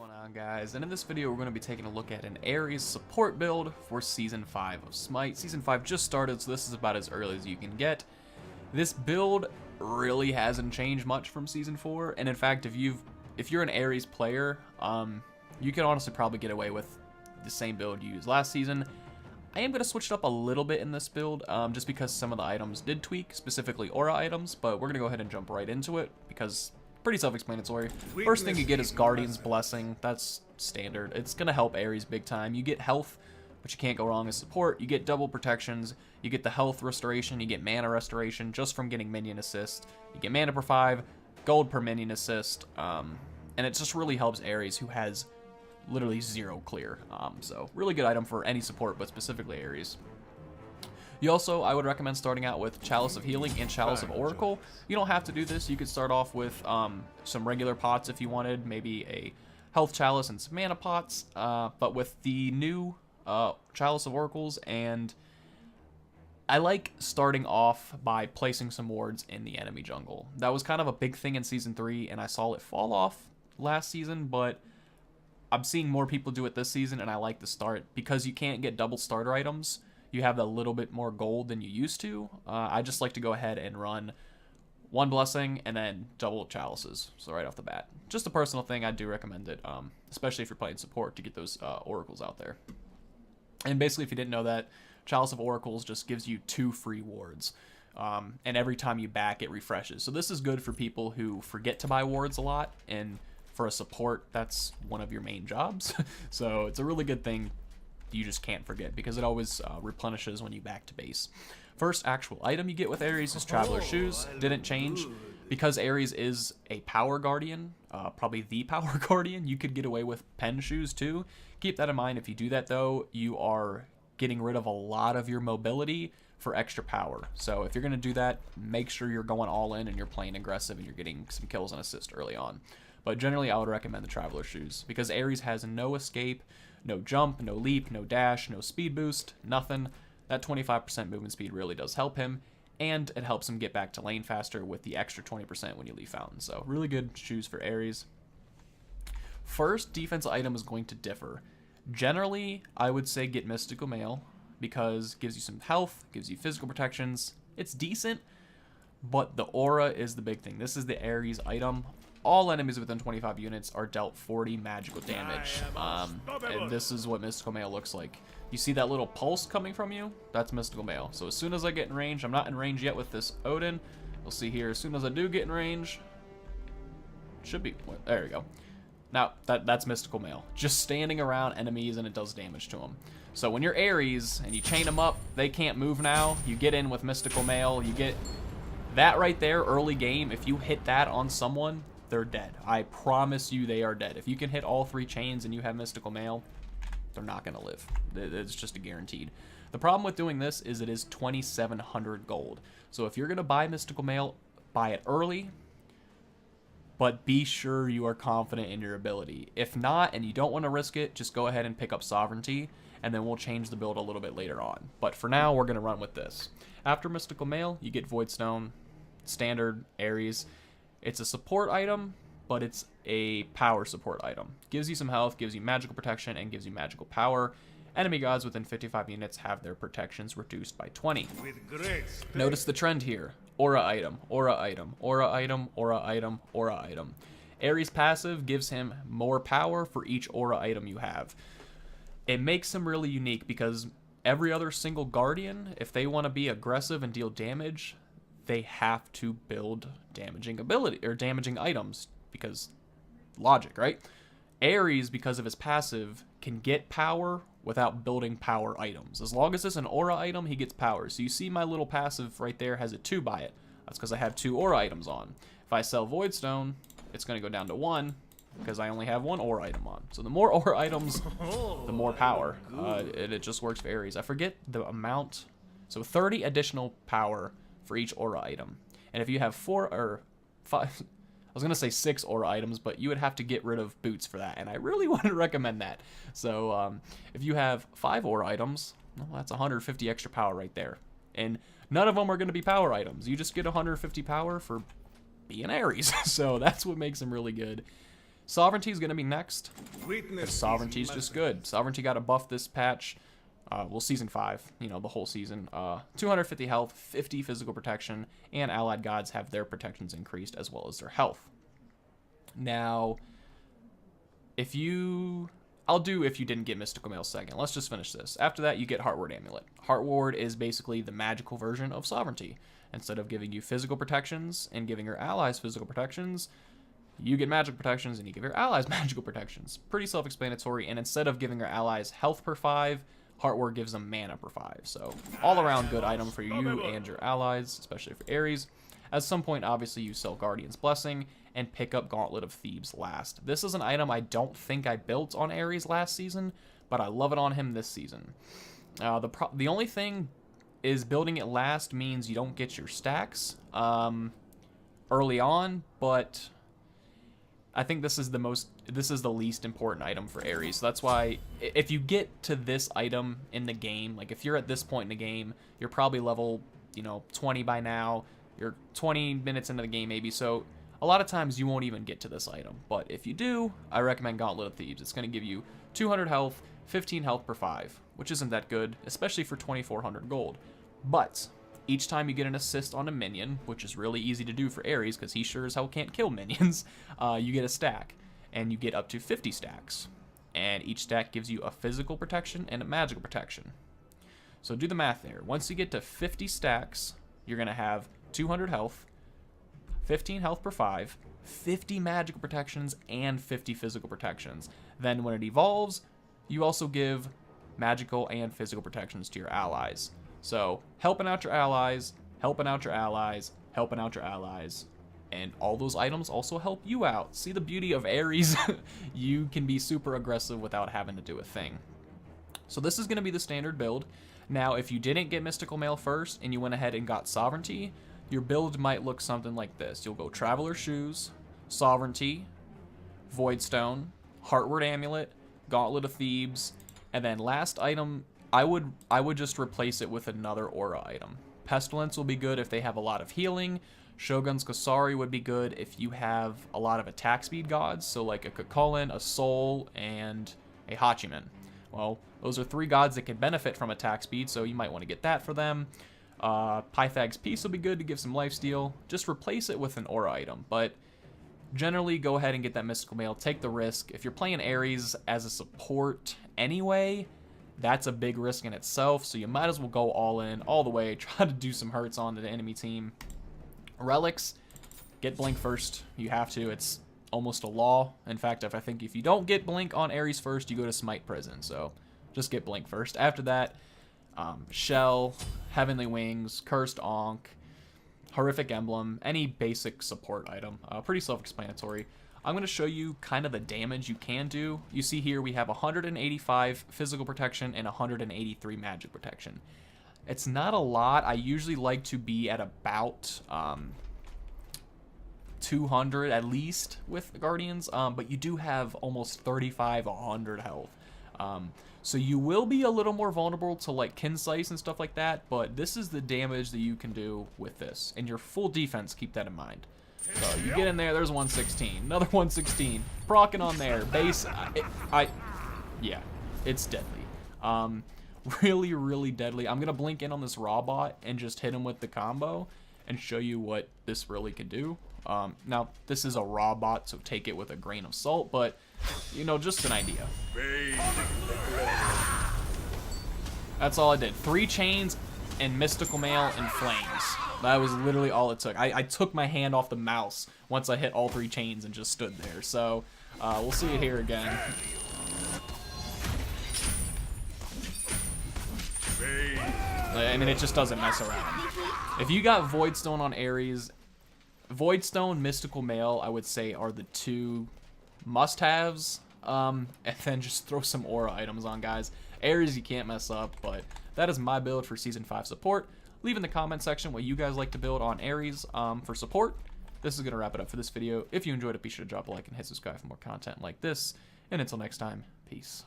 going on, guys? And in this video we're going to be taking a look at an Ares support build for Season 5 of Smite. Season 5 just started, so this is about as early as you can get. This build really hasn't changed much from Season 4, and in fact if you're an Ares player, you can honestly probably get away with the same build you used last season. I am going to switch it up a little bit in this build, just because some of the items did tweak, specifically aura items, but we're going to go ahead and jump right into it, because pretty self-explanatory. First thing you get is Guardian's Blessing. That's standard. It's going to help Ares big time. You get health, which you can't go wrong as support. You get double protections. You get the health restoration. You get mana restoration just from getting minion assist. You get mana per 5, gold per minion assist, and it just really helps Ares, who has literally 0 clear. So really good item for any support, but specifically Ares. You also, I would recommend starting out with Chalice of Healing and Chalice of Oracle. You don't have to do this. You could start off with some regular pots if you wanted, maybe a Health Chalice and some mana pots. But with the new Chalice of Oracles, and I like starting off by placing some wards in the enemy jungle. That was kind of a big thing in Season 3, and I saw it fall off last season, but I'm seeing more people do it this season, and I like the start. Because you can't get double starter items, you have a little bit more gold than you used to. I just like to go ahead and run one blessing and then double chalices, so right off the bat. Just a personal thing, I do recommend it, especially if you're playing support, to get those oracles out there. And basically, if you didn't know that, Chalice of Oracles just gives you 2 free wards. And every time you back, it refreshes. So this is good for people who forget to buy wards a lot, and for a support, that's one of your main jobs. So it's a really good thing you just can't forget, because it always replenishes when you back to base. First actual item you get with Ares is Traveler's Shoes. Didn't change. Because Ares is a power guardian, probably the power guardian, you could get away with pen shoes too. Keep that in mind. If you do that though, you are getting rid of a lot of your mobility for extra power. So if you're going to do that, make sure you're going all in and you're playing aggressive and you're getting some kills and assists early on. But generally, I would recommend the Traveler's Shoes, because Ares has no escape, no jump, no leap, no dash, no speed boost, nothing. That 25% movement speed really does help him, and it helps him get back to lane faster with the extra 20% when you leave Fountain. So really good shoes for Ares. First defense item is going to differ. Generally, I would say get Mystical Mail, because it gives you some health, gives you physical protections. It's decent, but the aura is the big thing. This is the Ares item. All enemies within 25 units are dealt 40 magical damage. And this is what Mystical Mail looks like. You see that little pulse coming from you? That's Mystical Mail. So as soon as I get in range, I'm not in range yet with this Odin. You'll see here, as soon as I do get in range, should be, there we go. Now, that's Mystical Mail. Just standing around enemies, and it does damage to them. So when you're Ares and you chain them up, they can't move now. You get in with Mystical Mail. You get that right there early game. If you hit that on someone, they're dead. I promise you they are dead. If you can hit all 3 chains and you have Mystical Mail, they're not going to live. It's just a guaranteed. The problem with doing this is it is 2,700 gold. So if you're going to buy Mystical Mail, buy it early, but be sure you are confident in your ability. If not, and you don't want to risk it, just go ahead and pick up Sovereignty, and then we'll change the build a little bit later on. But for now, we're going to run with this. After Mystical Mail, you get Voidstone, standard Ares. It's a support item, but it's a power support item. Gives you some health, gives you magical protection, and gives you magical power. Enemy gods within 55 units have their protections reduced by 20. Notice the trend here. Aura item, aura item, aura item, aura item, aura item. Ares passive gives him more power for each aura item you have. It makes him really unique, because every other single guardian, if they want to be aggressive and deal damage, they have to build damaging ability or damaging items, because logic, right? Ares, because of his passive, can get power without building power items. As long as it's an aura item, he gets power. So you see my little passive right there has a 2 by it. That's because I have 2 aura items on. If I sell Voidstone, it's going to go down to 1, because I only have 1 aura item on. So the more aura items, the more power. It just works for Ares. I forget the amount. So 30 additional power for each aura item. And if you have 4 or 5, I was going to say 6 aura items, but you would have to get rid of boots for that, and I really wouldn't recommend that. So if you have 5 aura items, well, that's 150 extra power right there. And none of them are going to be power items. You just get 150 power for being Ares. So that's what makes him really good. Sovereignty is going to be next. Sovereignty is just good. Sovereignty got a buff this patch. Well, Season 5, you know, the whole season. 250 health, 50 physical protection, and allied gods have their protections increased as well as their health. Now, if you didn't get Mystical Mail second. Let's just finish this. After that, you get Heartward Amulet. Heartward is basically the magical version of Sovereignty. Instead of giving you physical protections and giving your allies physical protections, you get magic protections and you give your allies magical protections. Pretty self-explanatory, and instead of giving your allies health per 5, Heartward gives them mana per 5. So, all-around good item for you and your allies, especially for Ares. At some point, obviously, you sell Guardian's Blessing and pick up Gauntlet of Thebes last. This is an item I don't think I built on Ares last season, but I love it on him this season. The only thing is building it last means you don't get your stacks early on, but I think this is the least important item for Ares. So that's why if you get to this item in the game, like if you're at this point in the game, you're probably level, 20 by now. You're 20 minutes into the game maybe, so a lot of times you won't even get to this item. But if you do, I recommend Gauntlet of Thebes. It's going to give you 200 health, 15 health per 5, which isn't that good, especially for 2,400 gold. But each time you get an assist on a minion, which is really easy to do for Ares because he sure as hell can't kill minions, you get a stack, and you get up to 50 stacks. And each stack gives you a physical protection and a magical protection. So do the math there. Once you get to 50 stacks, you're going to have 200 health, 15 health per 5, 50 magical protections, and 50 physical protections. Then when it evolves, you also give magical and physical protections to your allies. So helping out your allies, helping out your allies, helping out your allies, and all those items also help you out. See the beauty of Ares? You can be super aggressive without having to do a thing. So this is going to be the standard build. Now, if you didn't get Mystical Mail first and you went ahead and got Sovereignty, your build might look something like this. You'll go Traveler Shoes, Sovereignty, Voidstone, Heartward Amulet, Gauntlet of Thebes, and then last item, I would just replace it with another aura item. Pestilence will be good if they have a lot of healing. Shogun's Kasari would be good if you have a lot of attack speed gods, so like a Kukulin, a Soul, and a Hachiman. Well, those are 3 gods that can benefit from attack speed, so you might want to get that for them. Pythag's Peace will be good to give some lifesteal. Just replace it with an aura item, but generally go ahead and get that Mystical Mail. Take the risk. If you're playing Ares as a support anyway, that's a big risk in itself, so you might as well go all in, all the way, try to do some hurts on the enemy team. Relics, get Blink first. You have to. It's almost a law. In fact, I think if you don't get Blink on Ares first, you go to Smite Prison, so just get Blink first. After that, Shell, Heavenly Wings, Cursed Ankh, Horrific Emblem, any basic support item. Pretty self-explanatory. I'm going to show you kind of the damage you can do. You see here we have 185 physical protection and 183 magic protection. It's not a lot. I usually like to be at about 200 at least with Guardians, but you do have almost 100 health. So you will be a little more vulnerable to like Kinsice and stuff like that, but this is the damage that you can do with this. And your full defense, keep that in mind. So you get in there, there's 116, another 116, procking on there, base, yeah, it's deadly. Really, really deadly. I'm going to blink in on this raw bot and just hit him with the combo and show you what this really can do. Now, this is a raw bot, so take it with a grain of salt, but, just an idea. That's all I did. 3 chains and Mystical Mail and Flames. That was literally all it took. I took my hand off the mouse once I hit all 3 chains and just stood there. So, we'll see it here again. I mean, it just doesn't mess around. If you got Voidstone on Ares, Voidstone, Mystical Mail, I would say are the 2 must-haves. And then just throw some aura items on, guys. Ares you can't mess up, but that is my build for Season 5 support. Leave in the comment section what you guys like to build on Ares for support. This is going to wrap it up for this video. If you enjoyed it, be sure to drop a like and hit subscribe for more content like this. And until next time, peace.